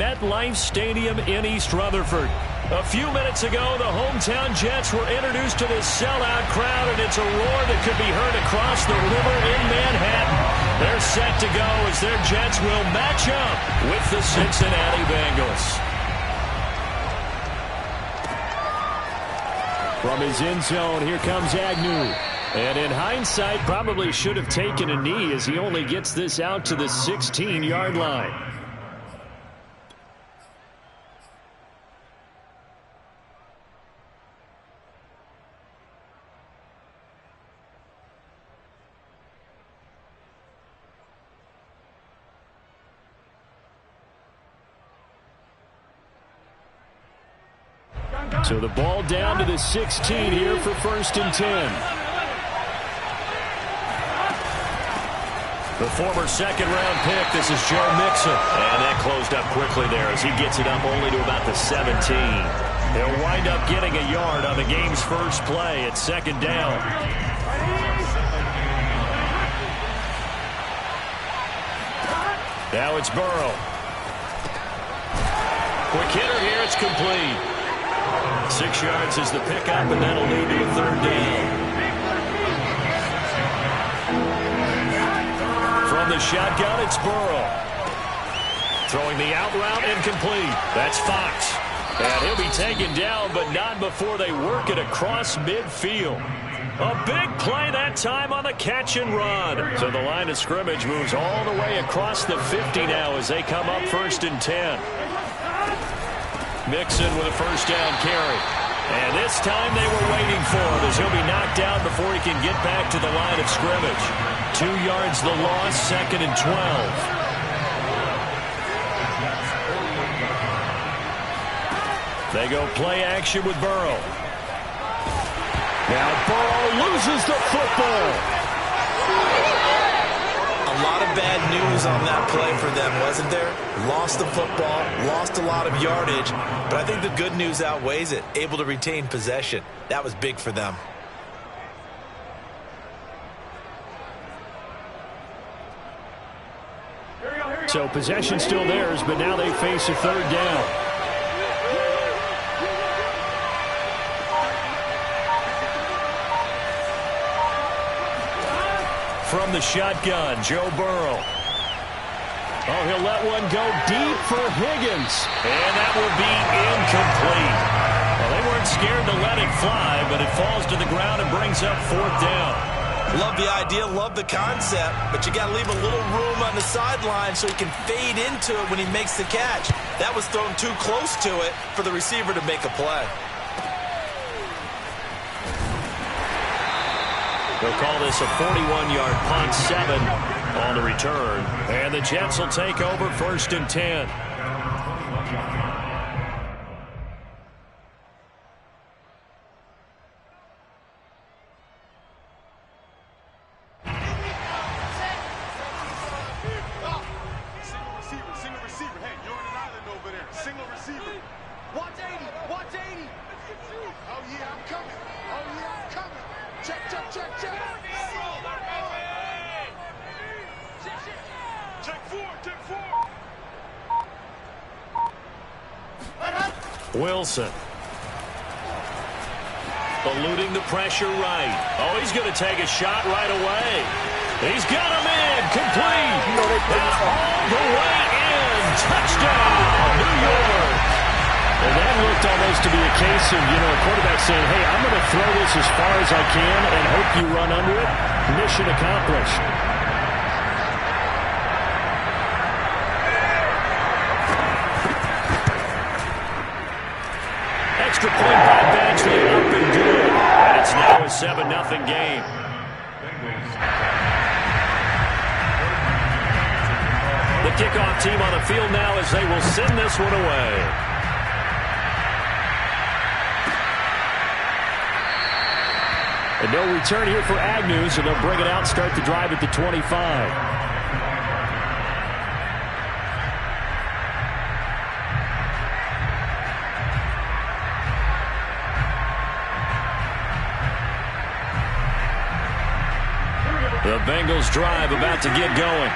MetLife Stadium in East Rutherford. A few minutes ago, the hometown Jets were introduced to this sellout crowd, and it's a roar that could be heard across the river in Manhattan. They're set to go as their Jets will match up with the Cincinnati Bengals. From his end zone, here comes Agnew. And in hindsight, probably should have taken a knee as he only gets this out to the 16-yard line. So the ball down to the 16 here for 1st and 10. The former second-round pick, this is Joe Mixon. And that closed up quickly there as he gets it up only to about the 17. He'll wind up getting a yard on the game's first play at 2nd down. Now it's Burrow. Quick hitter here, it's complete. 6 yards is the pickup, and that'll lead to a 3rd down. From the shotgun, it's Burrow. Throwing the out route, incomplete. That's Fox. And he'll be taken down, but not before they work it across midfield. A big play that time on the catch and run. So the line of scrimmage moves all the way across the 50 now as they come up 1st and 10. Mixon with a 1st down carry. And this time they were waiting for it as he'll be knocked down before he can get back to the line of scrimmage. 2 yards the loss, 2nd and 12. They go play action with Burrow. Now Burrow loses the football. A lot of bad news on that play for them, wasn't there? Lost the football, lost a lot of yardage, but I think the good news outweighs it. Able to retain possession. That was big for them. So possession still theirs, but now they face a 3rd down. From the shotgun, Joe Burrow. Oh, he'll let one go deep for Higgins. And that will be incomplete. Well, they weren't scared to let it fly, but it falls to the ground and brings up 4th down. Love the idea, love the concept, but you got to leave a little room on the sideline so he can fade into it when he makes the catch. That was thrown too close to it for the receiver to make a play. They'll call this a 41-yard punt, 7 on the return. And the Jets will take over 1st and 10. Single receiver. Hey, you're on an island over there. Single receiver. Watch 80. Watch 80. Oh, yeah, I'm coming. Oh, yeah, I'm coming. Check. Check 4. Wilson. Eluding the pressure right. Oh, he's going to take a shot right away. He's got him in. Complete. And all the way in. Touchdown, New York. And that looked almost to be a case of, a quarterback saying, hey, I'm going to throw this as far as I can and hope you run under it. Mission accomplished. Extra point by Badgley, up and good. And it's now a 7-0 game. The kickoff team on the field now as they will send this one away. And no return here for Agnew, so they'll bring it out, start the drive at the 25. The The Bengals drive about to get going.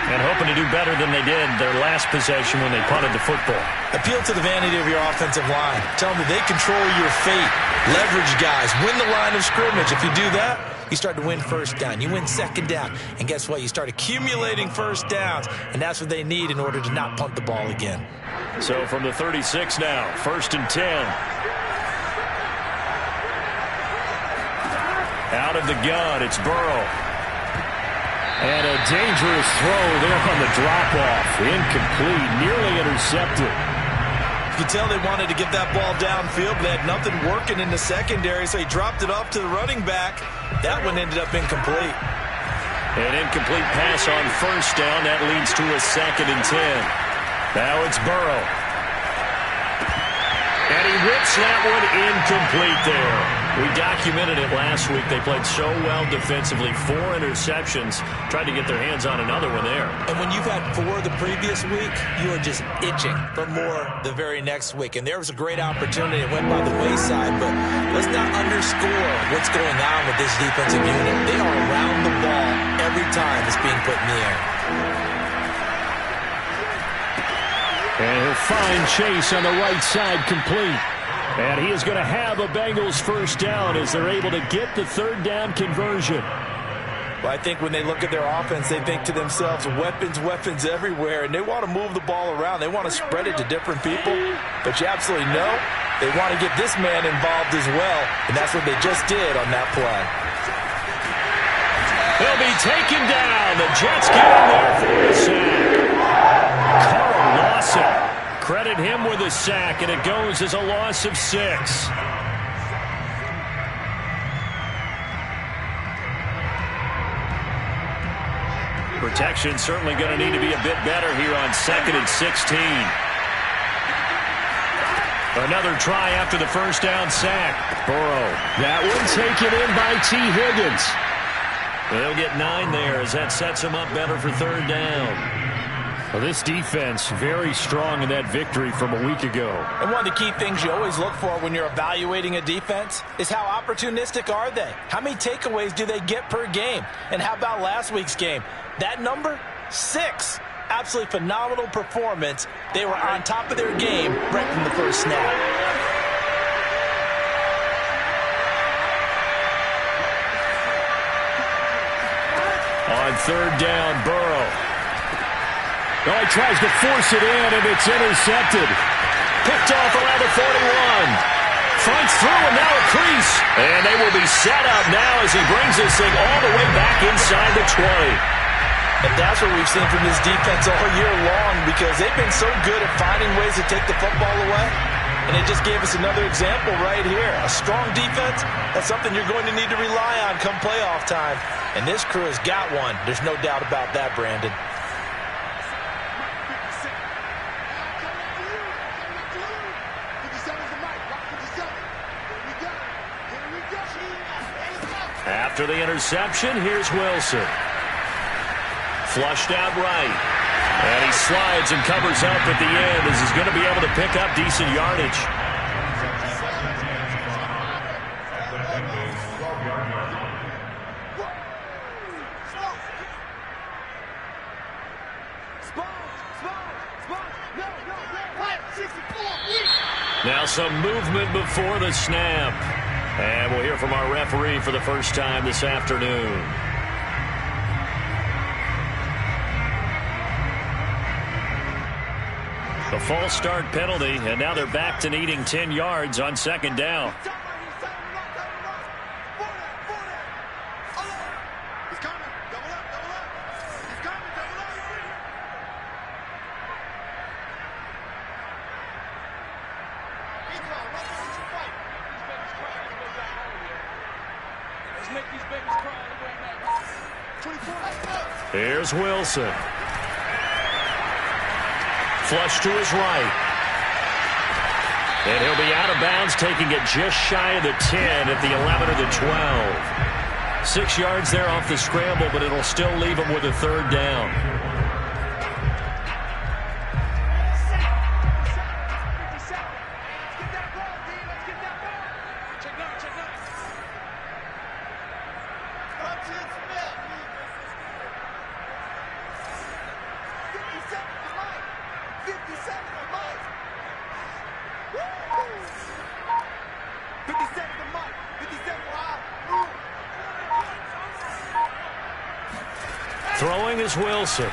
And hoping to do better than they did their last possession when they punted the football. Appeal to the vanity of your offensive line. Tell them that they control your fate. Leverage guys. Win the line of scrimmage. If you do that, you start to win first down. You win second down. And guess what? You start accumulating first downs. And that's what they need in order to not punt the ball again. So from the 36 now, 1st and 10. Out of the gun, it's Burrow. And a dangerous throw there on the drop-off. Incomplete, nearly intercepted. You can tell they wanted to get that ball downfield, but they had nothing working in the secondary, so he dropped it off to the running back. That one ended up incomplete. An incomplete pass on 1st down. That leads to a 2nd and 10. Now it's Burrow. And he rips that one incomplete there. We documented it last week. They played so well defensively. 4 interceptions. Tried to get their hands on another one there. And when you've had 4 the previous week, you are just itching for more the very next week. And there was a great opportunity. It went by the wayside. But let's not underscore what's going on with this defensive unit. They are around the ball every time it's being put in the air. And he'll find Chase on the right side complete. And he is going to have a Bengals first down as they're able to get the 3rd down conversion. Well, I think when they look at their offense, they think to themselves, weapons, weapons everywhere, and they want to move the ball around. They want to spread it to different people, but you absolutely know they want to get this man involved as well, and that's what they just did on that play. He'll be taken down. The Jets get him there for the sack. Carl Lawson. Credit him with a sack, and it goes as a loss of 6. Protection certainly going to need to be a bit better here on 2nd and 16. Another try after the first down sack. Burrow. That one taken in by T. Higgins. They'll get 9 there as that sets them up better for 3rd down. Well, this defense very strong in that victory from a week ago. And one of the key things you always look for when you're evaluating a defense is how opportunistic are they? How many takeaways do they get per game? And how about last week's game? That number, 6. Absolutely phenomenal performance. They were on top of their game right from the first snap. On 3rd down, Burrow. Oh, he tries to force it in, and it's intercepted. Picked off around the 41. Fights through, and now a crease. And they will be set up now as he brings this thing all the way back inside the 20. And that's what we've seen from this defense all year long, because they've been so good at finding ways to take the football away. And they just gave us another example right here. A strong defense, that's something you're going to need to rely on come playoff time. And this crew has got one. There's no doubt about that, Brandon. After the interception, here's Wilson. Flushed out right. And he slides and covers up at the end as he's going to be able to pick up decent yardage. Now some movement before the snap. And we'll hear from our referee for the first time this afternoon. The false start penalty, and now they're back to needing 10 yards on 2nd down. Here's Wilson. Flush to his right. And he'll be out of bounds, taking it just shy of the 10 at the 11 or the 12. 6 yards there off the scramble, but it'll still leave him with a 3rd down. Throwing is Wilson.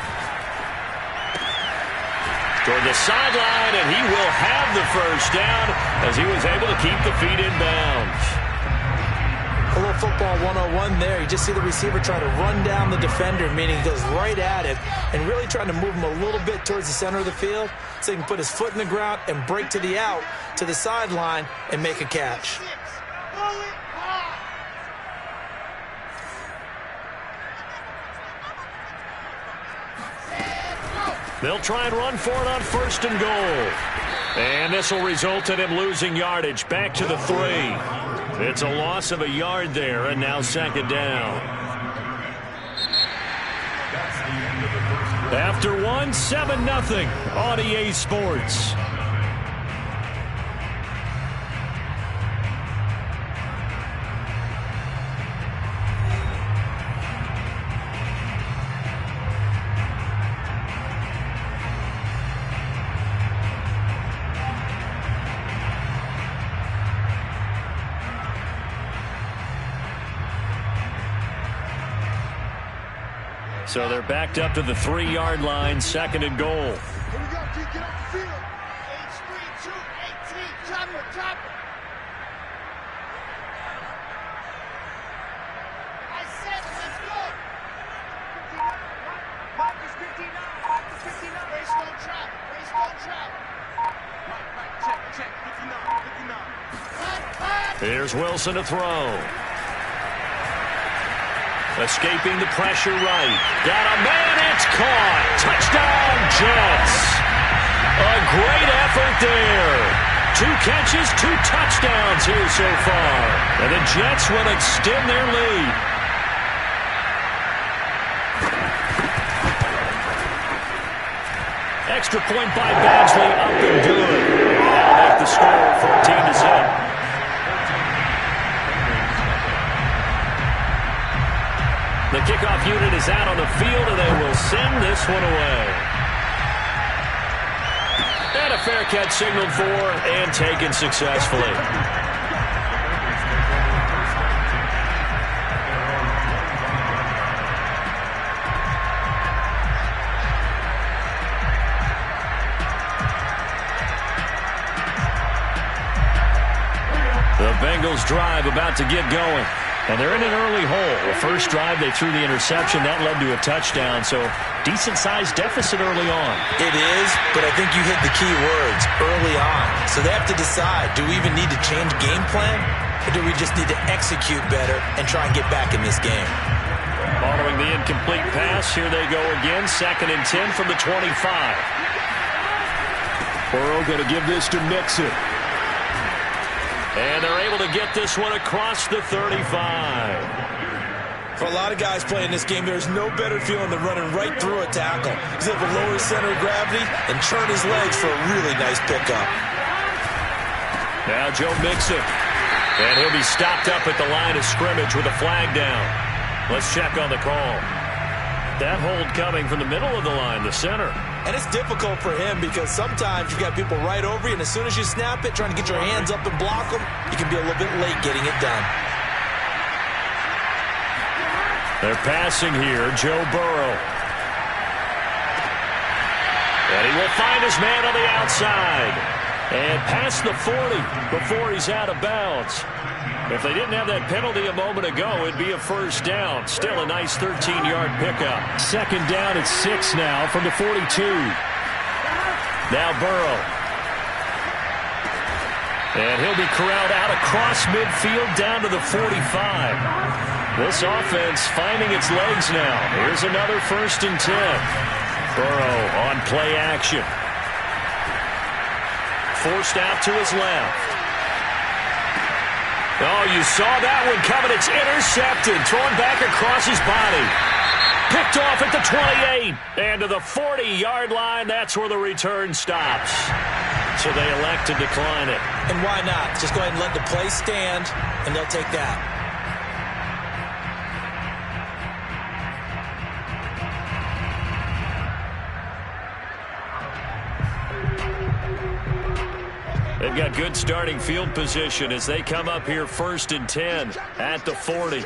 Toward the sideline, and he will have the first down as he was able to keep the feet in bounds. A little football 101 there. You just see the receiver try to run down the defender, meaning he goes right at it, and really trying to move him a little bit towards the center of the field so he can put his foot in the ground and break to the out, to the sideline, and make a catch. They'll try and run for it on 1st and goal. And this will result in him losing yardage back to the 3. It's a loss of a yard there, and now 2nd down. After 1, 7-0 on EA Sports. So they're backed up to the 3-yard line, 2nd and goal. Here we go, G. Get off the field. H3, 2, 18, chopper, chopper. I said, let's go. 59, Mike is 59, Mike is 59. Race no trap, race no trap. Right, check, 59, 59. Here's Wilson to throw. Escaping the pressure right. Got a man, it's caught. Touchdown, Jets. A great effort there. 2 catches, 2 touchdowns here so far. And the Jets will extend their lead. Extra point by Badgley, up and good. That'll make the score 14-0. The kickoff unit is out on the field, and they will send this one away. And a fair catch signaled for and taken successfully. The Bengals drive about to get going. And they're in an early hole. The first drive, they threw the interception. That led to a touchdown, so decent-sized deficit early on. It is, but I think you hit the key words, early on. So they have to decide, do we even need to change game plan, or do we just need to execute better and try and get back in this game? Following the incomplete pass, here they go again. 2nd and 10 from the 25. Burrow going to give this to Mixon. And they're able to get this one across the 35. For a lot of guys playing this game, there's no better feeling than running right through a tackle. He's able to lower his center of gravity and turn his legs for a really nice pickup. Now Joe Mixon. And he'll be stopped up at the line of scrimmage with a flag down. Let's check on the call. That hold coming from the middle of the line, the center. And it's difficult for him because sometimes you've got people right over you, and as soon as you snap it, trying to get your hands up and block them, you can be a little bit late getting it done. They're passing here, Joe Burrow. And he will find his man on the outside. And past the 40 before he's out of bounds. If they didn't have that penalty a moment ago, it'd be a first down. Still a nice 13-yard pickup. 2nd down at 6 now from the 42. Now Burrow. And he'll be corralled out across midfield down to the 45. This offense finding its legs now. Here's another 1st and 10. Burrow on play action. Forced out to his left. Oh, you saw that one coming. It's intercepted. Thrown back across his body. Picked off at the 28. And to the 40-yard line, that's where the return stops. So they elect to decline it. And why not? Just go ahead and let the play stand, and they'll take that. They've got good starting field position as they come up here 1st and 10 at the 40.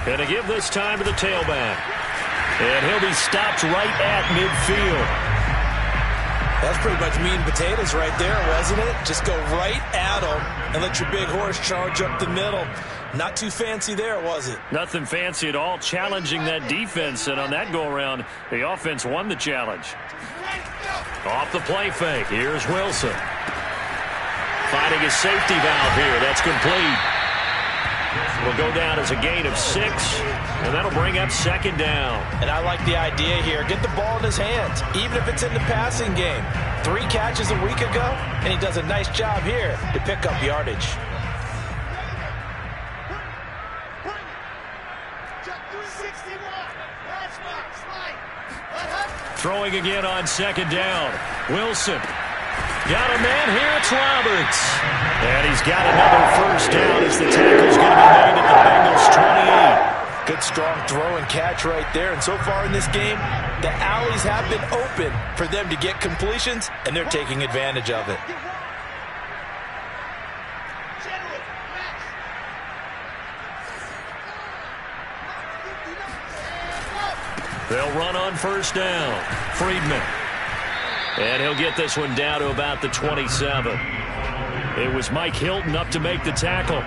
Gonna give this time to the tailback. And he'll be stopped right at midfield. That's pretty much meat and potatoes right there, wasn't it? Just go right at them and let your big horse charge up the middle. Not too fancy there, was it? Nothing fancy at all, challenging that defense. And on that go-around, the offense won the challenge. Off the play fake. Here's Wilson. Finding his safety valve here. That's complete. Will go down as a gain of 6, and that'll bring up second down. And I like the idea here. Get the ball in his hands, even if it's in the passing game. 3 catches a week ago, and he does a nice job here to pick up yardage. Throwing again on second down. Wilson. Got a man here. It's Roberts. And he's got another first down as the tackle's going to be made at the Bengals 28. Good strong throw and catch right there. And so far in this game, the alleys have been open for them to get completions, and they're taking advantage of it. They'll run on first down. Friedman. And he'll get this one down to about the 27. It was Mike Hilton up to make the tackle.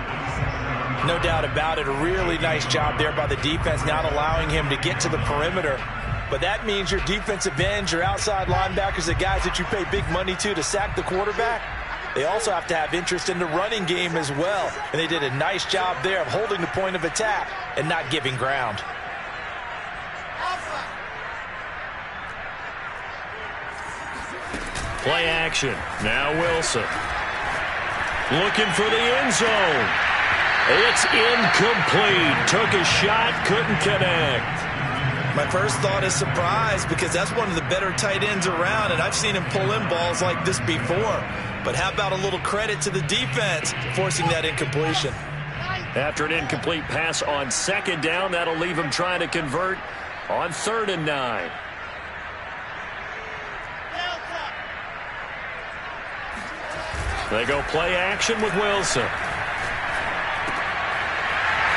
No doubt about it. A really nice job there by the defense, not allowing him to get to the perimeter. But that means your defensive ends, your outside linebackers, the guys that you pay big money to sack the quarterback, they also have to have interest in the running game as well. And they did a nice job there of holding the point of attack and not giving ground. Play action. Now Wilson. Looking for the end zone. It's incomplete. Took a shot, couldn't connect. My first thought is surprise, because that's one of the better tight ends around, and I've seen him pull in balls like this before. But how about a little credit to the defense forcing that incompletion? After an incomplete pass on second down, that'll leave him trying to convert on 3rd and 9. They go play action with Wilson.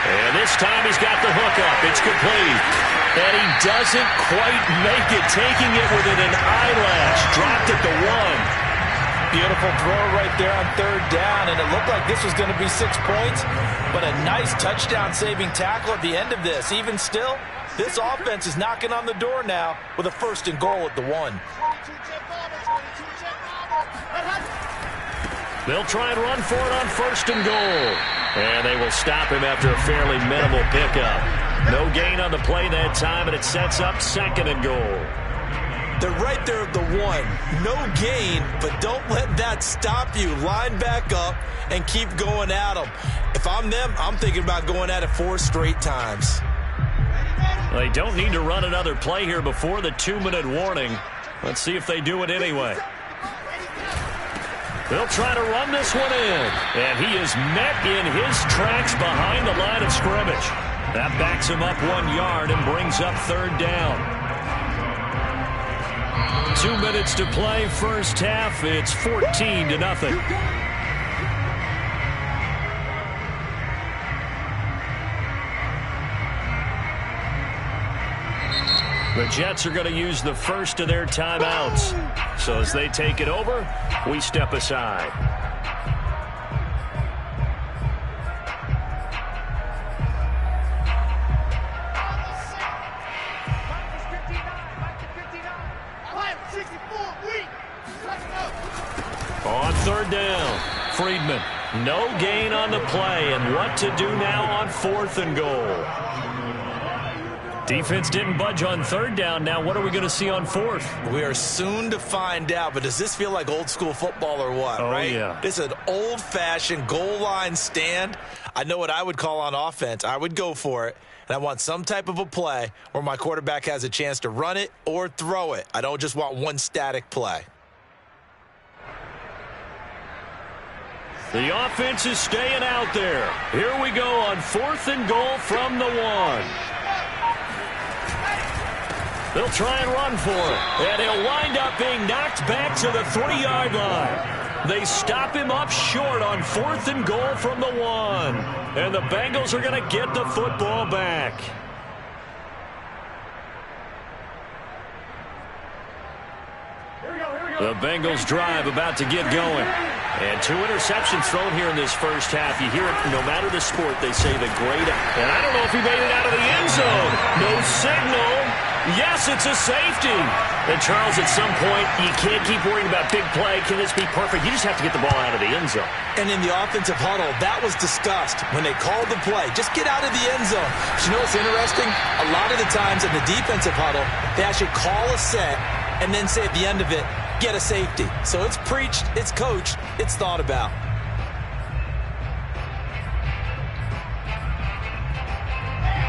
And this time he's got the hook up. It's complete. And he doesn't quite make it, taking it within an eyelash. Dropped at the 1. Beautiful throw right there on 3rd down, and it looked like this was going to be 6 points, but a nice touchdown-saving tackle at the end of this. Even still, this offense is knocking on the door now with a 1st and goal at the 1. They'll try and run for it on 1st and goal. And they will stop him after a fairly minimal pickup. No gain on the play that time, and it sets up 2nd and goal. They're right there at the 1. No gain, but don't let that stop you. Line back up and keep going at them. If I'm them, I'm thinking about going at it 4 straight times. They don't need to run another play here before the 2-minute warning. Let's see if they do it anyway. They'll try to run this one in. And he is met in his tracks behind the line of scrimmage. That backs him up 1 yard and brings up 3rd down. 2 minutes to play, first half. It's 14-0. The Jets are going to use the first of their timeouts. So as they take it over, we step aside. On 3rd down, Friedman. No gain on the play, and what to do now on 4th and goal. Defense didn't budge on 3rd down. Now what are we going to see on 4th? We are soon to find out, but does this feel like old school football or what, right? Yeah. This is an old-fashioned goal line stand. I know what I would call on offense. I would go for it, and I want some type of a play where my quarterback has a chance to run it or throw it. I don't just want one static play. The offense is staying out there. Here we go on 4th and goal from the 1. They'll try and run for it. And he'll wind up being knocked back to the 3-yard line. They stop him up short on 4th and goal from the 1. And the Bengals are going to get the football back. The Bengals drive about to get going. And 2 interceptions thrown here in this first half. You hear it no matter the sport, they say the great. And I don't know if he made it out of the end zone. No signal. Yes, it's a safety. And Charles, at some point, you can't keep worrying about big play. Can this be perfect? You just have to get the ball out of the end zone. And in the offensive huddle, that was discussed when they called the play. Just get out of the end zone. But you know what's interesting? A lot of the times in the defensive huddle, they actually call a set and then say at the end of it, get a safety. So it's preached, it's coached, it's thought about.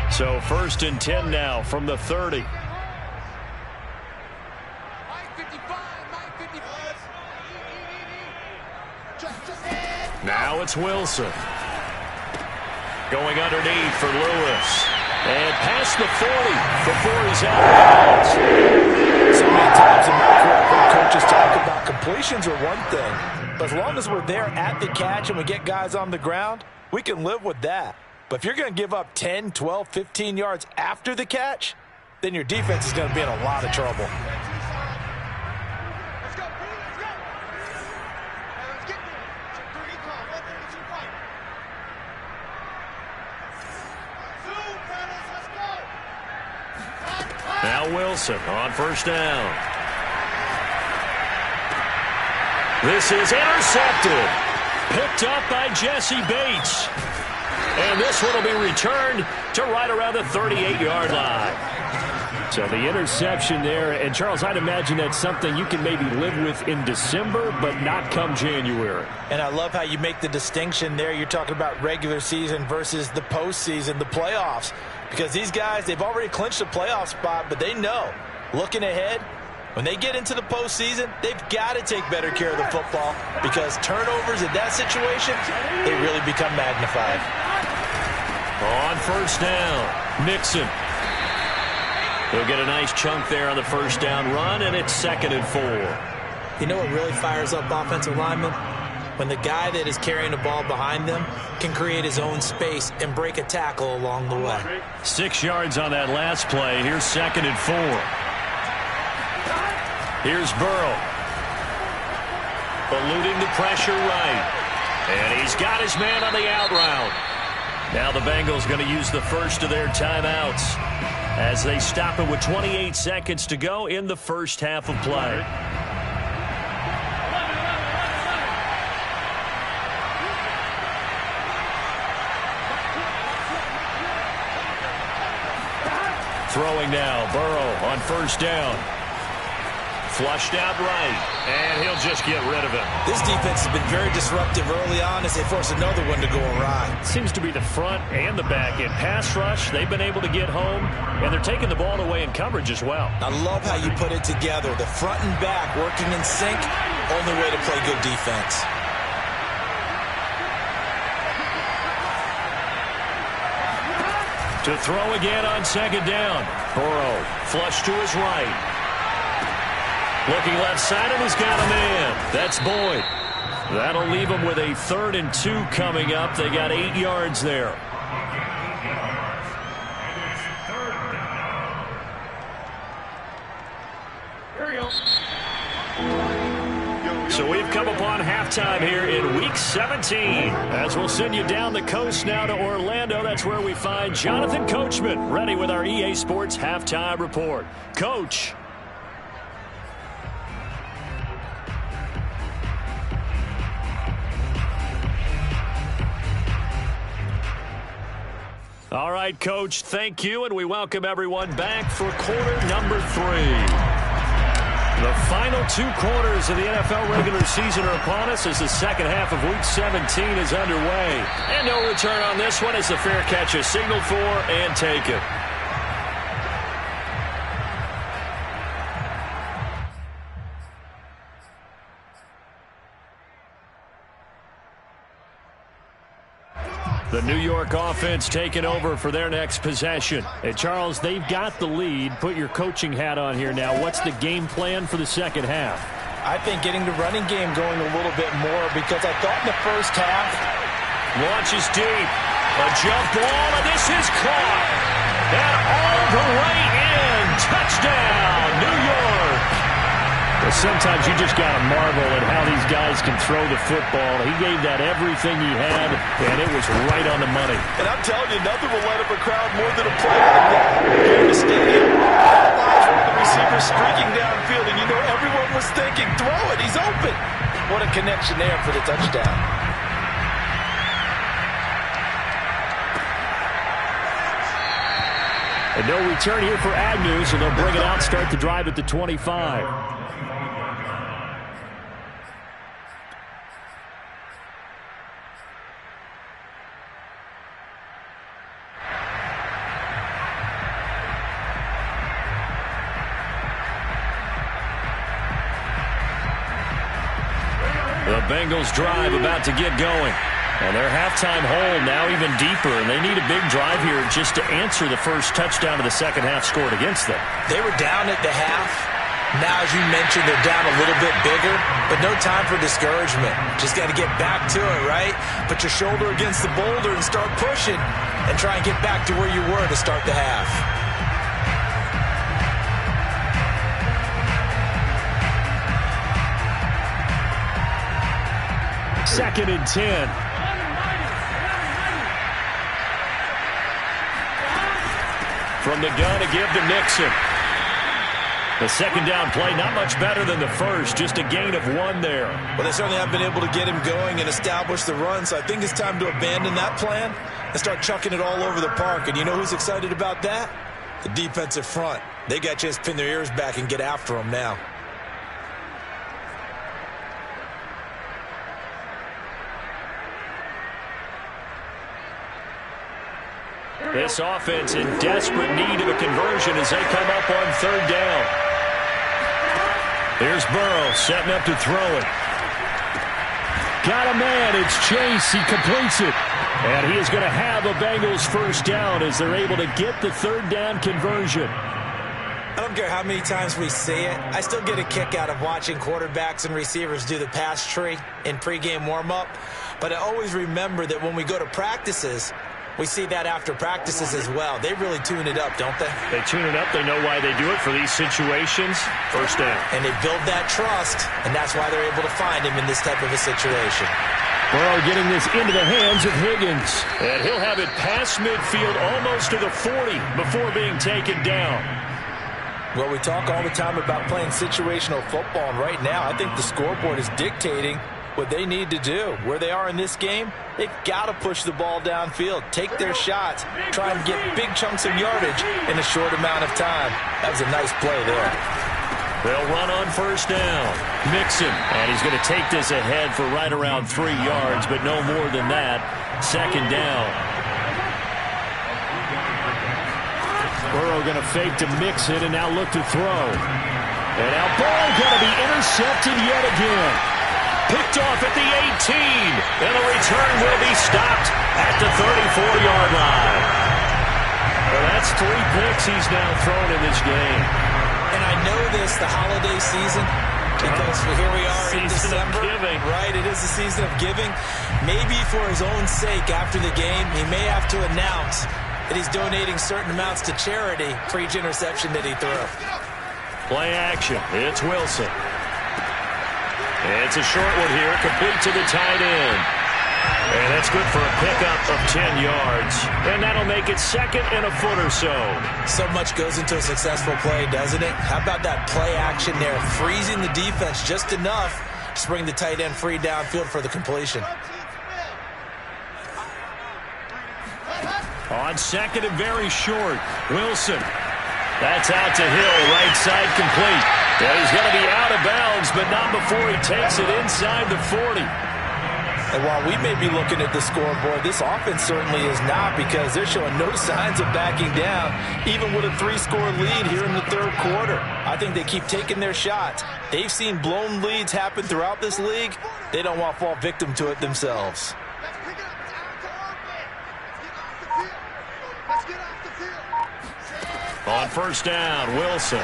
So 1st and 10 now from the 30. Now it's Wilson. Going underneath for Lewis. And past the 40 before he's out of bounds. So many times in my career, I've heard coaches talk about completions are one thing. But as long as we're there at the catch and we get guys on the ground, we can live with that. But if you're going to give up 10, 12, 15 yards after the catch, then your defense is going to be in a lot of trouble. Now Wilson on 1st down. This is intercepted. Picked up by Jesse Bates. And this one will be returned to right around the 38-yard line. So the interception there. And, Charles, I'd imagine that's something you can maybe live with in December, but not come January. And I love how you make the distinction there. You're talking about regular season versus the postseason, the playoffs. Because these guys, they've already clinched a playoff spot, but they know, looking ahead, when they get into the postseason, they've got to take better care of the football because turnovers in that situation, they really become magnified. On 1st down, Mixon. He'll get a nice chunk there on the 1st down run, and it's 2nd and 4. You know what really fires up offensive linemen? When the guy that is carrying the ball behind them can create his own space and break a tackle along the way. 6 yards on that last play. Here's 2nd and 4. Here's Burrow. Eluding the pressure right. And he's got his man on the out route. Now the Bengals going to use the first of their timeouts as they stop it with 28 seconds to go in the first half of play. Throwing now, Burrow on 1st down. Flushed out right, and he'll just get rid of it. This defense has been very disruptive early on as they force another one to go awry. Seems to be the front and the back end. Pass rush, they've been able to get home, and they're taking the ball away in coverage as well. I love how you put it together. The front and back working in sync, only way to play good defense. To throw again on 2nd down. Burrow, flush to his right. Looking left side, and he's got a man. That's Boyd. That'll leave him with a 3rd and 2 coming up. They got 8 yards there. So we've come upon halftime here in Week 17. As we'll send you down the coast now to Orlando. That's where we find Jonathan Coachman ready with our EA Sports Halftime Report. Coach. All right, Coach, thank you, and we welcome everyone back for quarter number 3. The final 2 quarters of the NFL regular season are upon us as the second half of Week 17 is underway. And no return on this one as the fair catch is signaled for and taken. The New York offense taking over for their next possession. And, Charles, they've got the lead. Put your coaching hat on here now. What's the game plan for the second half? I think getting the running game going a little bit more, because I thought in the first half. Launches deep. A jump ball, and this is caught. And all the way in. Touchdown, New York. Well, sometimes you just got to marvel at how these guys can throw the football. He gave that everything he had, and it was right on the money. And I'm telling you, nothing will light up a crowd more than a play like that. Here in the stadium, all eyes were on the receiver streaking downfield, and you know everyone was thinking, throw it, he's open. What a connection there for the touchdown. And no return here for Agnew, so they'll bring it out, start the drive at the 25. The Bengals drive about to get going. And their halftime hole now even deeper, and they need a big drive here just to answer the first touchdown of the second half scored against them. They were down at the half. Now, as you mentioned, they're down a little bit bigger, but no time for discouragement. Just got to get back to it, right? Put your shoulder against the boulder and start pushing and try and get back to where you were to start the half. Second and 10. From the gun to give to Nixon. The second down play, not much better than the first, just a gain of 1 there. Well, they certainly have been able to get him going and establish the run, so I think it's time to abandon that plan and start chucking it all over the park. And you know who's excited about that? The defensive front. They got a chance to pin their ears back and get after him now. This offense in desperate need of a conversion as they come up on third down. Here's Burrow setting up to throw it. Got a man. It's Chase. He completes it. And he is going to have a Bengals first down as they're able to get the third down conversion. I don't care how many times we see it. I still get a kick out of watching quarterbacks and receivers do the pass tree in pregame warm-up. But I always remember that when we go to practices, we see that after practices as well. They really tune it up, don't they? They tune it up. They know why they do it for these situations. First down. And they build that trust, and that's why they're able to find him in this type of a situation. Burrow getting this into the hands of Higgins. And he'll have it past midfield almost to the 40 before being taken down. Well, we talk all the time about playing situational football, and right now I think the scoreboard is dictating what they need to do. Where they are in this game, they've got to push the ball downfield, take their shots, try and get big chunks of yardage in a short amount of time. That was a nice play there. They'll run on first down. Mixon, and he's going to take this ahead for right around 3 yards, but no more than that. Second down. Burrow going to fake to Mixon and now look to throw. And now Burrow going to be intercepted yet again. Picked off at the 18, and the return will be stopped at the 34-yard line. Well, that's 3 picks he's now thrown in this game. And I know this, the holiday season, because here we are in December. Right, it is the season of giving. Maybe for his own sake after the game, he may have to announce that he's donating certain amounts to charity for each interception that he threw. Play action. It's Wilson. It's a short one here, complete to the tight end. And that's good for a pickup of 10 yards. And that'll make it second and a foot or so. So much goes into a successful play, doesn't it? How about that play action there, freezing the defense just enough to bring the tight end free downfield for the completion. On second and very short, Wilson. That's out to Hill, right side complete. Yeah, he's going to be out of bounds, but not before he takes it inside the 40. And while we may be looking at the scoreboard, this offense certainly is not, because they're showing no signs of backing down, even with a 3-score lead here in the third quarter. I think they keep taking their shots. They've seen blown leads happen throughout this league. They don't want to fall victim to it themselves. On first down, Wilson.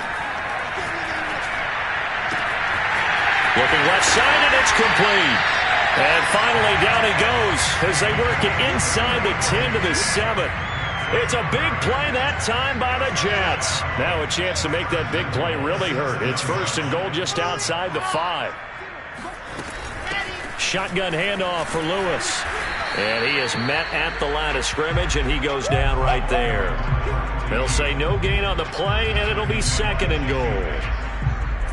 Looking left side, and it's complete. And finally, down he goes as they work it inside the 10 to the 7. It's a big play that time by the Jets. Now a chance to make that big play really hurt. It's first and goal just outside the 5. Shotgun handoff for Lewis. And he is met at the line of scrimmage, and he goes down right there. They'll say no gain on the play, and it'll be second and goal.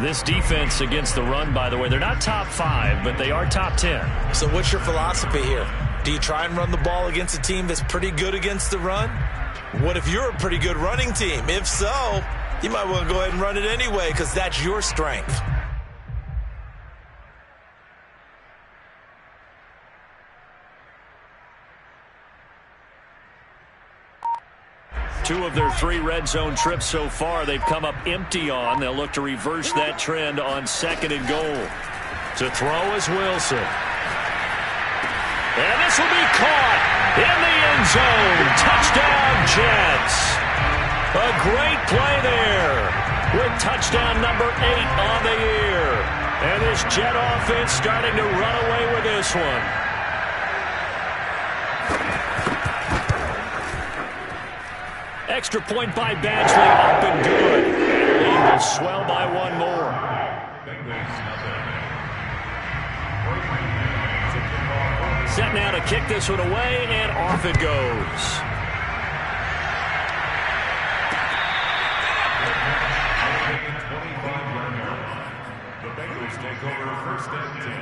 This defense against the run, by the way, they're not top 5, but they are top 10. So what's your philosophy here? Do you try and run the ball against a team that's pretty good against the run? What if you're a pretty good running team? If so, you might want to go ahead and run it anyway because that's your strength. Two of their 3 red zone trips so far they've come up empty on. They'll look to reverse that trend on second and goal. To throw is Wilson. And this will be caught in the end zone. Touchdown, Jets. A great play there with touchdown number 8 on the year. And this Jet offense starting to run away with this one. Extra point by Badgley, up and good. And the lead will swell by 1 more. Set now to kick this one away, and off it goes. The Bengals take over first and 10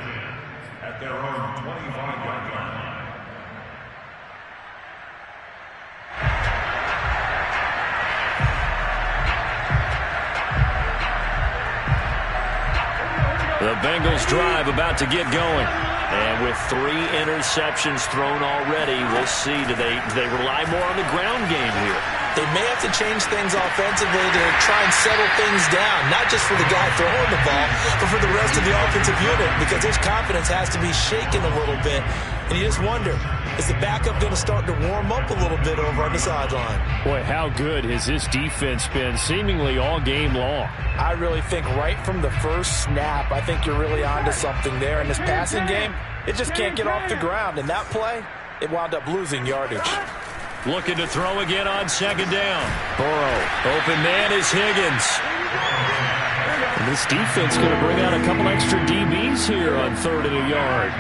at their own 25-yard line. The Bengals drive about to get going. And with 3 interceptions thrown already, we'll see. Do they rely more on the ground game here? They may have to change things offensively to try and settle things down, not just for the guy throwing the ball, but for the rest of the offensive unit, because his confidence has to be shaken a little bit. And you just wonder, is the backup going to start to warm up a little bit over on the sideline? Boy, how good has this defense been seemingly all game long? I really think right from the first snap, I think you're really onto something there. In this passing game, it just can't get off the ground. And that play, it wound up losing yardage. Looking to throw again on second down. Burrow, open man is Higgins. And this defense going to bring out a couple extra DBs here on 3rd and a yard.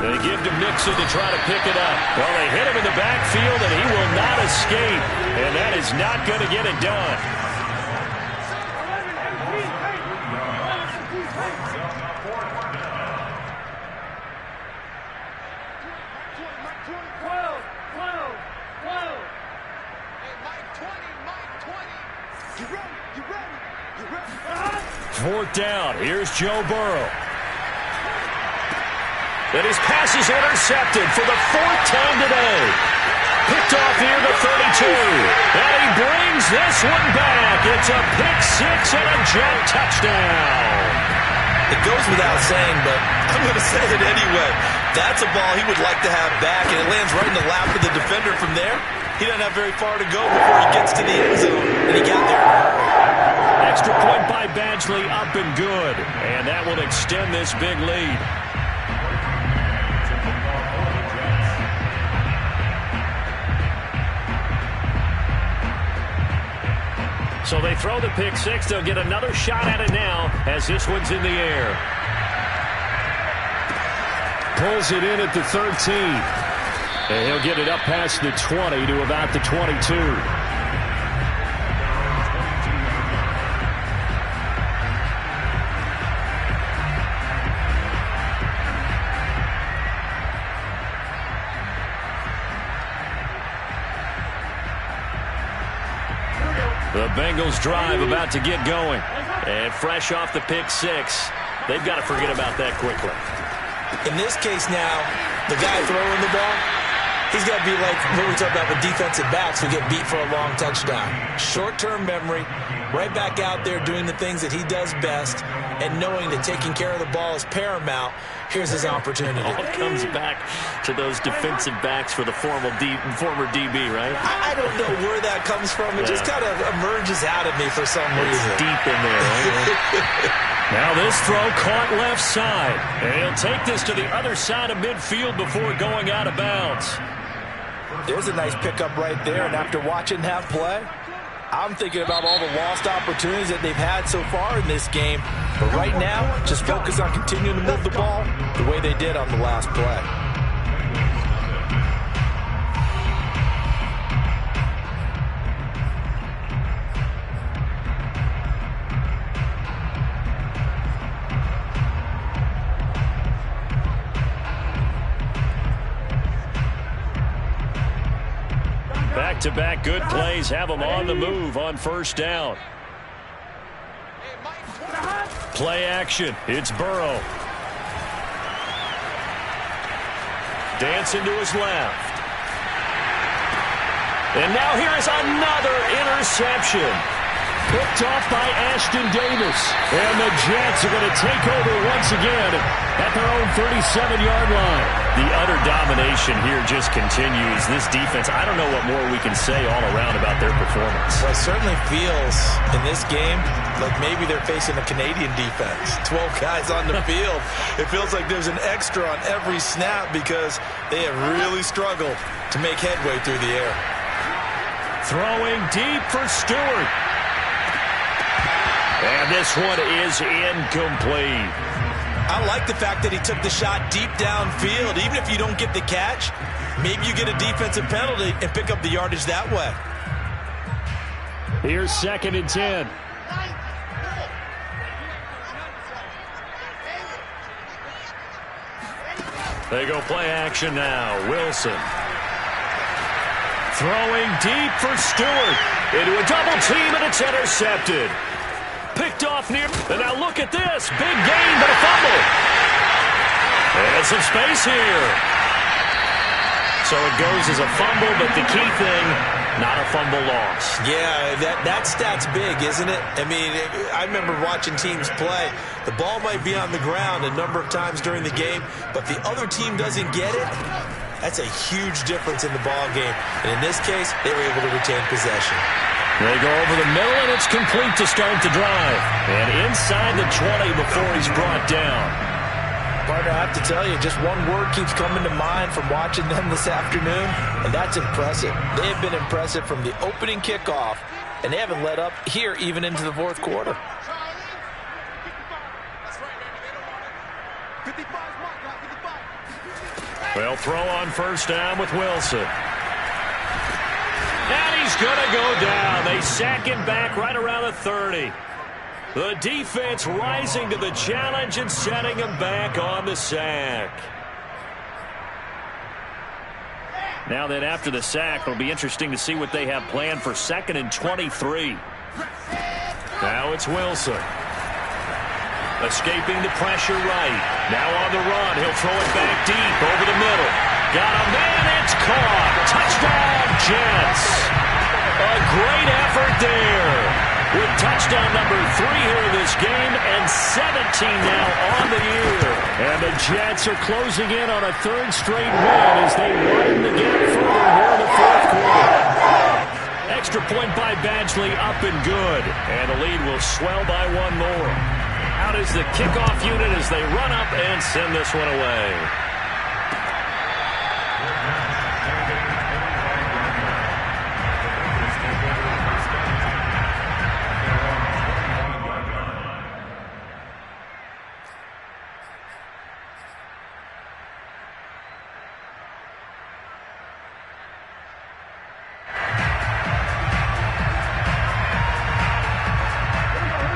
They give to Mixon to try to pick it up. Well, they hit him in the backfield, and he will not escape. And that is not going to get it done. Fourth down. Here's Joe Burrow. And his pass is intercepted for the 4th time today. Picked off here to 32. And he brings this one back. It's a pick 6 and a Jet touchdown. It goes without saying, but I'm going to say it anyway. That's a ball he would like to have back, and it lands right in the lap of the defender from there. He doesn't have very far to go before he gets to the end zone, and he got there. Extra point by Badgley, up and good. And that will extend this big lead. So they throw the pick 6. They'll get another shot at it now as this one's in the air. Pulls it in at the 13. And he'll get it up past the 20 to about the 22. The Bengals drive about to get going. And fresh off the pick 6, they've got to forget about that quickly. In this case now, the guy throwing the ball, He's got to be like what we talk about with defensive backs who get beat for a long touchdown. Short-term memory, right back out there doing the things that he does best, and knowing that taking care of the ball is paramount. Here's his opportunity. All comes back to those defensive backs for the former DB, right? I don't know where that comes from. It just kind of emerges out of me for some reason. Deep in there, right? Now this throw caught left side. And he'll take this to the other side of midfield before going out of bounds. There's a nice pickup right there, and after watching that play, I'm thinking about all the lost opportunities that they've had so far in this game. But right now, just focus on continuing to move the ball the way they did on the last play. Back-to-back good plays have them on the move on first down. Play action. It's Burrow. Dancing to his left. And now here is another interception. Picked off by Ashton Davis. And the Jets are going to take over once again at their own 37-yard line. The utter domination here just continues. This defense, I don't know what more we can say all around about their performance. Well, it certainly feels in this game like maybe they're facing a Canadian defense. 12 guys on the field. It feels like there's an extra on every snap because they have really struggled to make headway through the air. Throwing deep for Stewart. And this one is incomplete. I like the fact that he took the shot deep downfield. Even if you don't get the catch, maybe you get a defensive penalty and pick up the yardage that way. Here's 2nd and 10. They go play action now. Wilson. Throwing deep for Stewart. Into a double team, and it's intercepted. Picked off near. And now look at this. Big gain, but a fumble. And some space here. So it goes as a fumble, but the key thing, not a fumble loss. Yeah, that stat's big, isn't it? I mean, I remember watching teams play. The ball might be on the ground a number of times during the game, but the other team doesn't get it. That's a huge difference in the ball game. And in this case, they were able to retain possession. They go over the middle, and it's complete to start the drive. And inside the 20 before he's brought down. Partner, I have to tell you, just one word keeps coming to mind from watching them this afternoon, and that's impressive. They have been impressive from the opening kickoff, and they haven't let up here even into the fourth quarter. They'll throw on first down with Wilson. And he's going to go down. They sack him back right around the 30. The defense rising to the challenge and setting him back on the sack. Now that after the sack, it'll be interesting to see what they have planned for 2nd and 23. Now it's Wilson. Escaping the pressure right. Now on the run. He'll throw it back deep over the middle. Got a man. It's caught. Touchdown, Jets. A great effort there. With touchdown number 3 here in this game and 17 now on the year. And the Jets are closing in on a 3rd straight win as they widen the gap further here in the 4th quarter. Extra point by Badgley up and good. And the lead will swell by 1 more. Out is the kickoff unit as they run up and send this one away.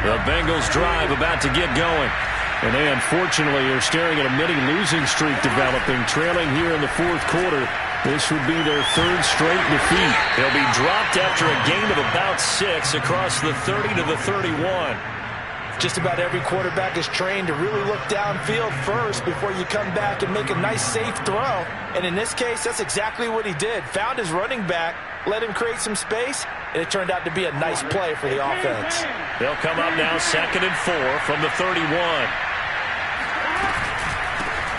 The Bengals drive about to get going. And they unfortunately are staring at a mini losing streak developing, trailing here in the 4th quarter. This would be their 3rd straight defeat. They'll be dropped after a gain of about 6 across the 30 to the 31. Just about every quarterback is trained to really look downfield first before you come back and make a nice, safe throw. And in this case, that's exactly what he did. Found his running back, let him create some space, and it turned out to be a nice play for the offense. They'll come up now 2nd and 4 from the 31.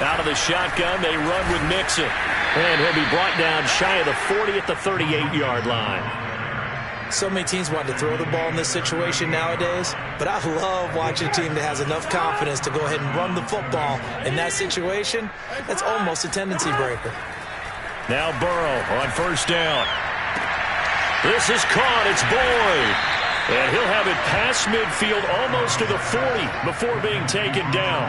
Out of the shotgun, they run with Mixon. And he'll be brought down shy of the 40 at the 38-yard line. So many teams want to throw the ball in this situation nowadays, but I love watching a team that has enough confidence to go ahead and run the football. In that situation, that's almost a tendency breaker. Now Burrow on 1st down. This is caught. It's Boyd. And he'll have it past midfield almost to the 40 before being taken down.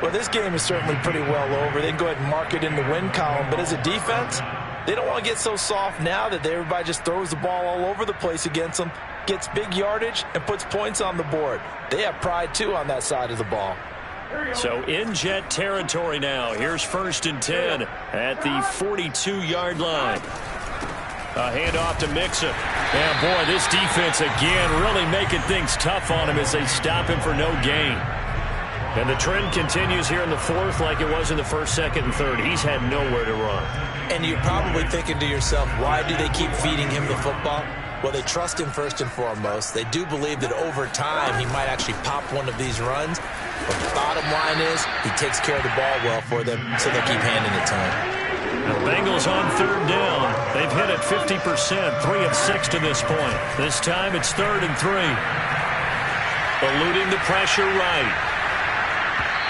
Well, this game is certainly pretty well over. They can go ahead and mark it in the win column, but as a defense, they don't want to get so soft now that everybody just throws the ball all over the place against them, gets big yardage, and puts points on the board. They have pride, too, on that side of the ball. So in Jet territory now. Here's 1st and 10 at the 42-yard line. A handoff to Mixon. And, boy, this defense again really making things tough on him as they stop him for no gain. And the trend continues here in the 4th like it was in the 1st, 2nd, and 3rd. He's had nowhere to run. And you're probably thinking to yourself, why do they keep feeding him the football? Well, they trust him first and foremost. They do believe that over time he might actually pop one of these runs. But the bottom line is he takes care of the ball well for them, so they'll keep handing it to him. The Bengals on 3rd down. They've hit it 50%, 3 of 6 to this point. This time it's 3rd and 3. Eluding the pressure right.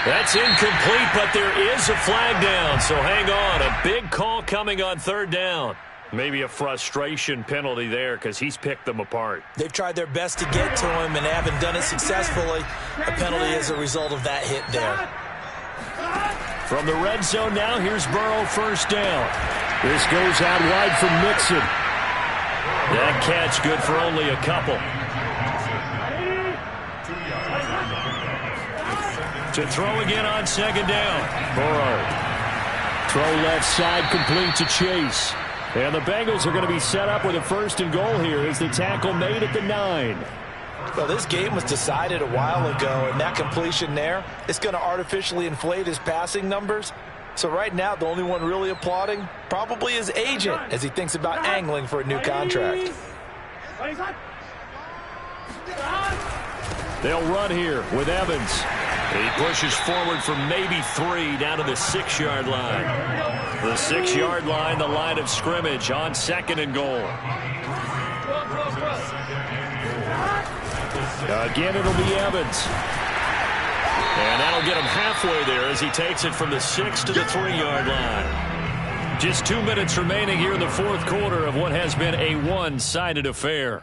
That's incomplete, but there is a flag down, so hang on. A big call coming on 3rd down. Maybe a frustration penalty there because he's picked them apart. They've tried their best to get to him and haven't done it successfully. A penalty as a result of that hit there. From the red zone now, here's Burrow 1st down. This goes out wide from Mixon. That catch good for only a couple. To throw again on 2nd down. Burrow. Throw left side complete to Chase. And the Bengals are going to be set up with a 1st and goal here as the tackle made at the 9. Well, this game was decided a while ago, and that completion there is going to artificially inflate his passing numbers. So right now, the only one really applauding probably his agent as he thinks about angling for a new contract. They'll run here with Evans. He pushes forward from maybe 3 down to the 6-yard line. The 6-yard line, the line of scrimmage on 2nd and goal. Again, it'll be Evans. And that'll get him halfway there as he takes it from the 6 to the 3-yard line. Just 2 minutes remaining here in the 4th quarter of what has been a one-sided affair.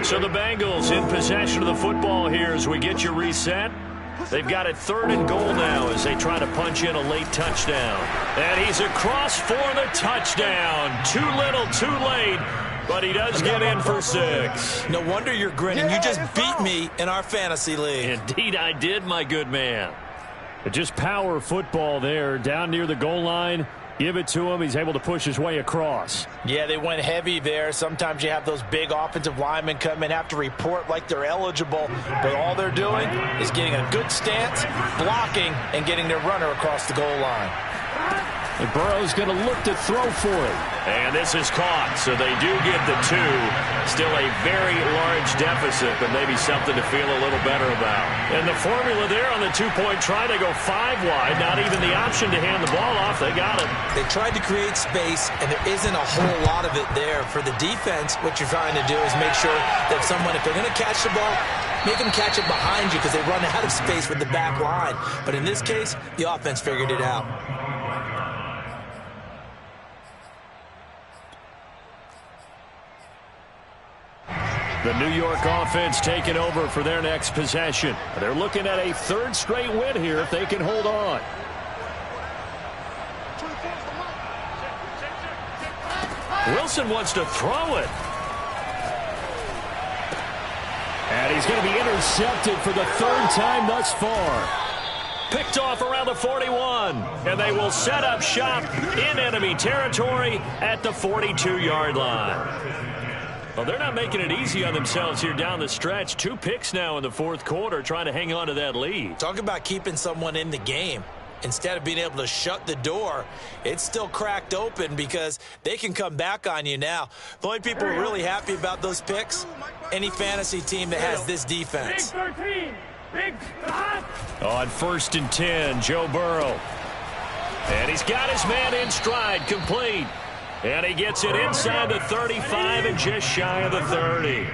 So the Bengals in possession of the football here as we get you reset. They've got it 3rd and goal now as they try to punch in a late touchdown. And he's across for the touchdown. Too little, too late, but he does get in for 6. No wonder you're grinning. You just beat me in our fantasy league. Indeed I did, my good man. But just power football there down near the goal line. Give it to him. He's able to push his way across. Yeah, they went heavy there. Sometimes you have those big offensive linemen come in, have to report like they're eligible. But all they're doing is getting a good stance, blocking, and getting their runner across the goal line. And Burrow's going to look to throw for it. And this is caught, so they do get the 2. Still a very large deficit, but maybe something to feel a little better about. And the formula there on the 2-point try, they go 5 wide. Not even the option to hand the ball off. They got it. They tried to create space, and there isn't a whole lot of it there. For the defense, what you're trying to do is make sure that someone, if they're going to catch the ball, make them catch it behind you because they run out of space with the back line. But in this case, the offense figured it out. The New York offense taking over for their next possession. They're looking at a 3rd straight win here if they can hold on. Wilson wants to throw it. And he's going to be intercepted for the third time thus far. Picked off around the 41. And they will set up shop in enemy territory at the 42-yard line. Well, they're not making it easy on themselves here down the stretch. 2 picks now in the fourth quarter, trying to hang on to that lead. Talk about keeping someone in the game. Instead of being able to shut the door, it's still cracked open because they can come back on you now. The only people who are really happy about those picks, any fantasy team that has this defense. Big 13. Big on 1st and 10, Joe Burrow. And he's got his man in stride, complete. And he gets it inside the 35 and just shy of the 30.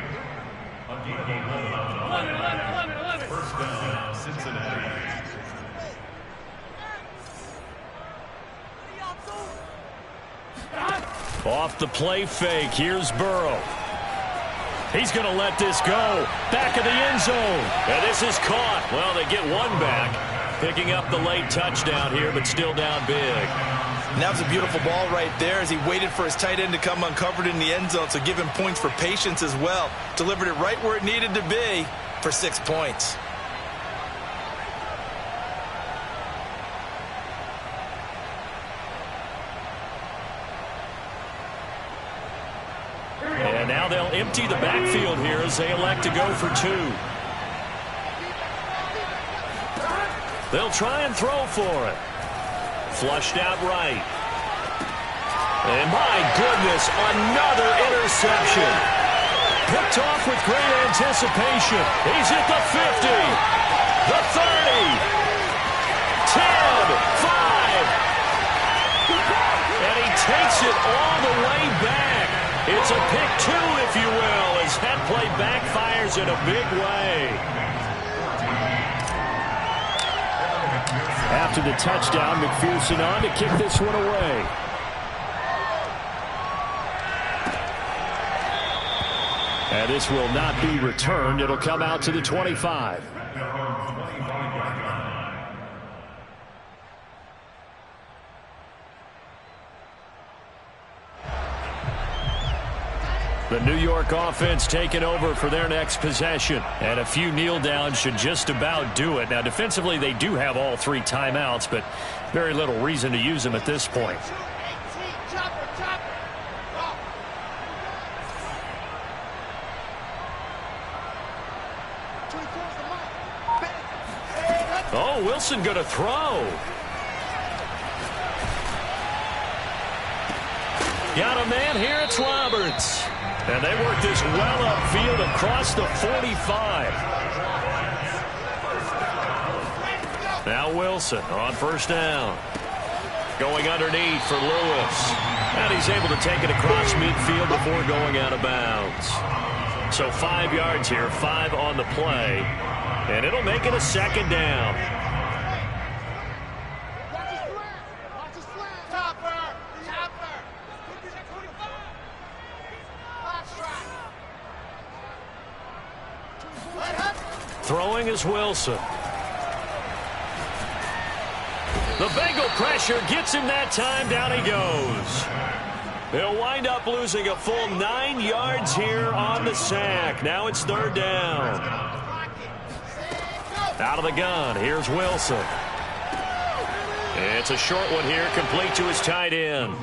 First down, Cincinnati. Off the play fake, here's Burrow. He's going to let this go. Back of the end zone. And this is caught. Well, they get one back. Picking up the late touchdown here, but still down big. And that was a beautiful ball right there as he waited for his tight end to come uncovered in the end zone, so give him points for patience as well. Delivered it right where it needed to be for 6 points. And now they'll empty the backfield here as they elect to go for 2. They'll try and throw for it. Flushed out right. And my goodness, another interception. Picked off with great anticipation. He's at the 50, the 30, 10, 5. And he takes it all the way back. It's a pick 2, if you will, as that play backfires in a big way. After the touchdown, McPherson on to kick this one away. And this will not be returned. It'll come out to the 25. The New York offense taking over for their next possession. And a few kneel downs should just about do it. Now, defensively, they do have all 3 timeouts, but very little reason to use them at this point. Oh, Wilson going to throw. Got a man here, it's Roberts. And they work this well upfield across the 45. Now Wilson on 1st down. Going underneath for Lewis. And he's able to take it across midfield before going out of bounds. So 5 yards here, 5 on the play. And it'll make it a 2nd down. Throwing is Wilson. The Bengal pressure gets him that time. Down he goes. They'll wind up losing a full 9 yards here on the sack. Now it's 3rd down. Out of the gun. Here's Wilson. It's a short one here, complete to his tight end.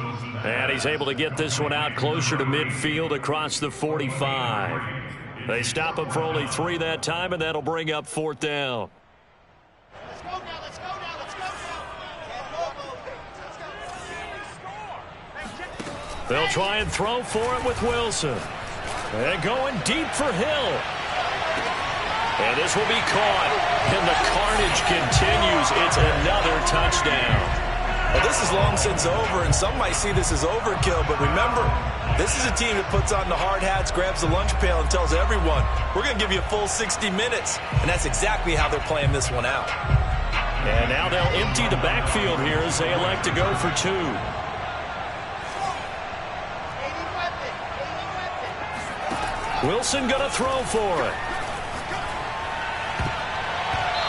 And he's able to get this one out closer to midfield across the 45. They stop him for only 3 that time, and that'll bring up 4th down. Let's go now, let's go now, let's go now. They'll try and throw for it with Wilson. And going deep for Hill. And this will be caught. And the carnage continues. It's another touchdown. Well, this is long since over, and some might see this as overkill, but remember, this is a team that puts on the hard hats, grabs the lunch pail, and tells everyone, we're going to give you a full 60 minutes. And that's exactly how they're playing this one out. And now they'll empty the backfield here as they elect to go for 2. Wilson going to throw for it.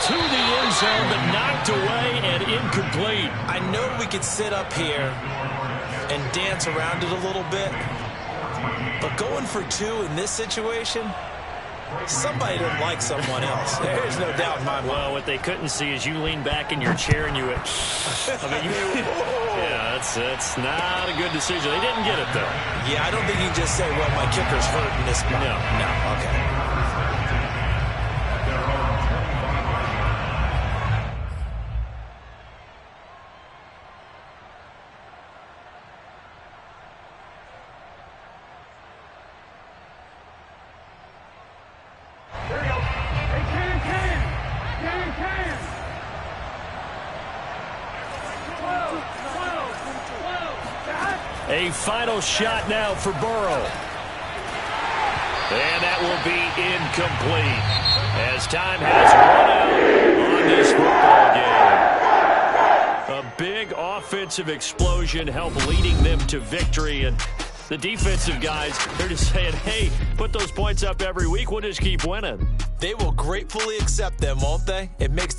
To the end zone, but knocked away and incomplete. I know we could sit up here and dance around it a little bit. But going for 2 in this situation, somebody didn't like someone else. There's no doubt in my mind. Well, what they couldn't see is you lean back in your chair and you went, yeah, that's not a good decision. They didn't get it, though. Yeah, I don't think you can just say, well, my kicker's hurting this spot. No, okay. A final shot now for Burrow. And that will be incomplete as time has run out on this football game. A big offensive explosion helped leading them to victory. And the defensive guys, they're just saying, hey, put those points up every week. We'll just keep winning. They will gratefully accept them, won't they? It makes